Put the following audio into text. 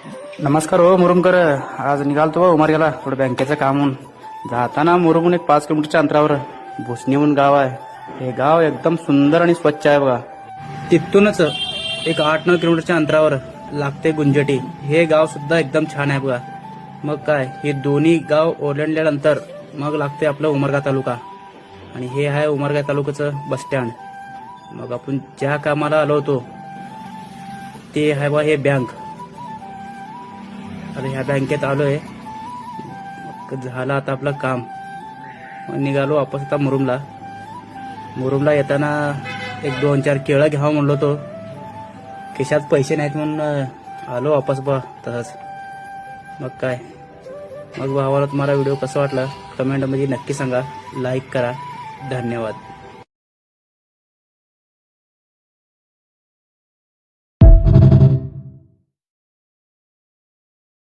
नमस्कार हो मुरुमकर. आज निघालतो बा उमरग्याला थोडं बँकेचं काम म्हणून. जाताना मुरुमहून एक 5 किलोमीटरच्या अंतरावर भुसणी म्हणून गाव आहे. हे गाव एकदम सुंदर आणि स्वच्छ आहे बघा. तिथूनच एक 8-9 किलोमीटरच्या अंतरावर लागते गुंजटी. हे गाव सुद्धा एकदम छान आहे बघा. मग काय, हे दोन्ही गाव ओलांडल्यानंतर मग लागते आपलं उमरगा तालुका. आणि हे आहे उमरगा तालुक्याचं बस स्टँड. मग आपण ज्या कामाला आलो होतो ते आहे बा हे बँक. आता ह्या बँकेत आलोय. झालं आता आपलं काम. मग निघालो वापस आता मुरुमला येताना एक 2-4 केळं घ्यावं म्हणलो होतो. खिशात पैसे नाहीत म्हणून आलो वापस बा तसंच. मग काय, मग भावाला तुम्हाला व्हिडिओ कसा वाटला कमेंटमध्ये नक्की सांगा. लाईक करा. धन्यवाद.